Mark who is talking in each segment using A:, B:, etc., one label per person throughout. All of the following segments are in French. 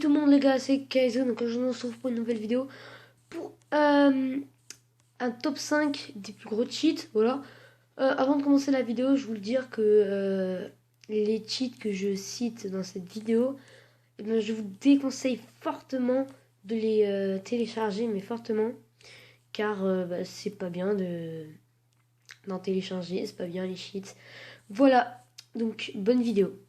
A: tout le monde les gars, c'est Kaizo, donc je vous retrouve pour une nouvelle vidéo pour un top 5 des plus gros cheats, voilà. Avant de commencer la vidéo, je voulais dire que les cheats que je cite dans cette vidéo, eh bien, je vous déconseille fortement de les télécharger, mais fortement, car c'est pas bien d'en télécharger, c'est pas bien les cheats. Voilà, donc bonne vidéo.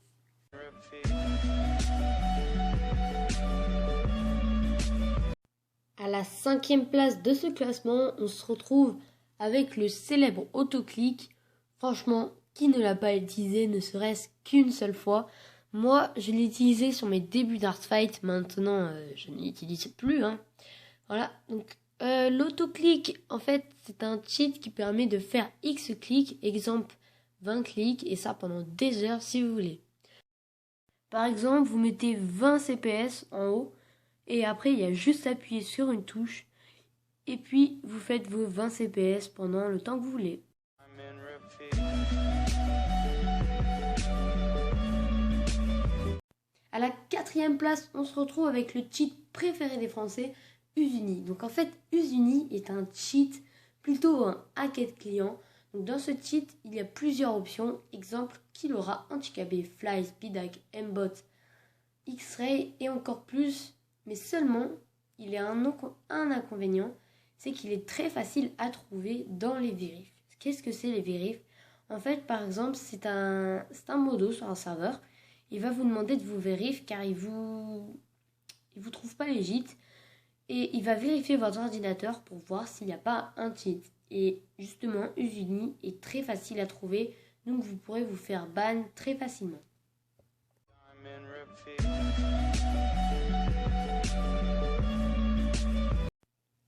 A: À la 5e place de ce classement, on se retrouve avec le célèbre autoclick. Franchement, qui ne l'a pas utilisé ne serait-ce qu'une seule fois? Moi, je l'ai utilisé sur mes débuts d'Hearthfight. Maintenant, je ne l'utilise plus. Voilà, donc l'autoclick, en fait, c'est un cheat qui permet de faire X clics, exemple 20 clics, et ça pendant des heures si vous voulez. Par exemple, vous mettez 20 CPS en haut, et après, il y a juste à appuyer sur une touche. Et puis, vous faites vos 20 CPS pendant le temps que vous voulez. À la 4e place, on se retrouve avec le cheat préféré des Français, Usuni. Donc en fait, Usuni est un cheat, plutôt un hacked client. Donc dans ce cheat, il y a plusieurs options. Exemple, Kill Aura, Anti-KB, Fly, Speedhack, Mbot, X-Ray et encore plus. Mais seulement, il y a un inconvénient, c'est qu'il est très facile à trouver dans les vérifs. Qu'est-ce que c'est les vérifs? En fait, par exemple, c'est un modo sur un serveur. Il va vous demander de vous vérifier car il vous trouve pas legit. Et il va vérifier votre ordinateur pour voir s'il n'y a pas un cheat. Et justement, Usuni est très facile à trouver. Donc vous pourrez vous faire ban très facilement.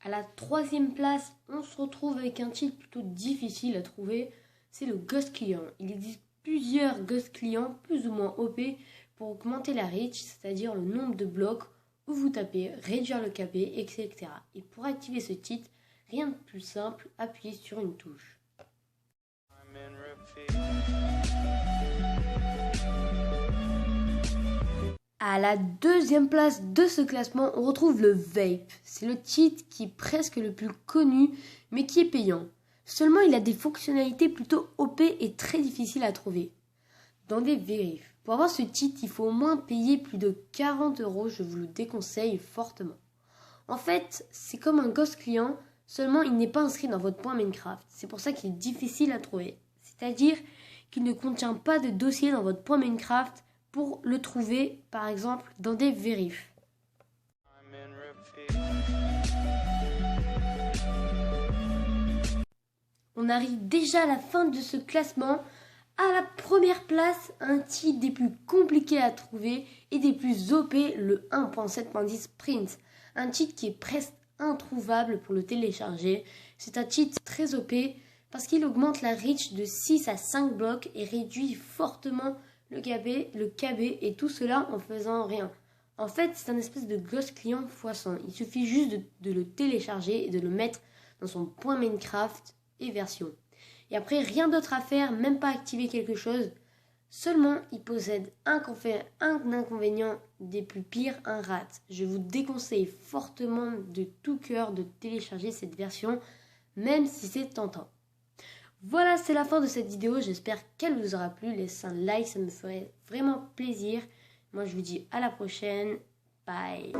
A: À la 3e place, on se retrouve avec un cheat plutôt difficile à trouver. C'est le Ghost Client. Il existe plusieurs Ghost Clients plus ou moins OP pour augmenter la reach, c'est-à-dire le nombre de blocs où vous tapez, réduire le KB, etc. Et pour activer ce cheat, rien de plus simple, appuyez sur une touche. À la 2e place de ce classement, on retrouve le Vape. C'est le cheat qui est presque le plus connu, mais qui est payant. Seulement, il a des fonctionnalités plutôt OP et très difficiles à trouver. Dans des vérifs. Pour avoir ce cheat, il faut au moins payer plus de 40 €, je vous le déconseille fortement. En fait, c'est comme un Ghost Client, seulement il n'est pas inscrit dans votre point Minecraft. C'est pour ça qu'il est difficile à trouver. C'est-à-dire qu'il ne contient pas de dossier dans votre point Minecraft pour le trouver, par exemple, dans des vérifs. On arrive déjà à la fin de ce classement. À la première place, un cheat des plus compliqués à trouver et des plus OP, le 1.7.10 Sprint. Un cheat qui est presque introuvable pour le télécharger. C'est un cheat très OP parce qu'il augmente la reach de 6 à 5 blocs et réduit fortement le KB et tout cela en faisant rien. En fait, c'est un espèce de Ghost Client x100. Il suffit juste de le télécharger et de le mettre dans son point Minecraft et version. Et après, rien d'autre à faire, même pas activer quelque chose. Seulement, il possède un inconvénient des plus pires, un rat. Je vous déconseille fortement de tout cœur de télécharger cette version, même si c'est tentant. Voilà, c'est la fin de cette vidéo. J'espère qu'elle vous aura plu. Laissez un like, ça me ferait vraiment plaisir. Moi, je vous dis à la prochaine. Bye.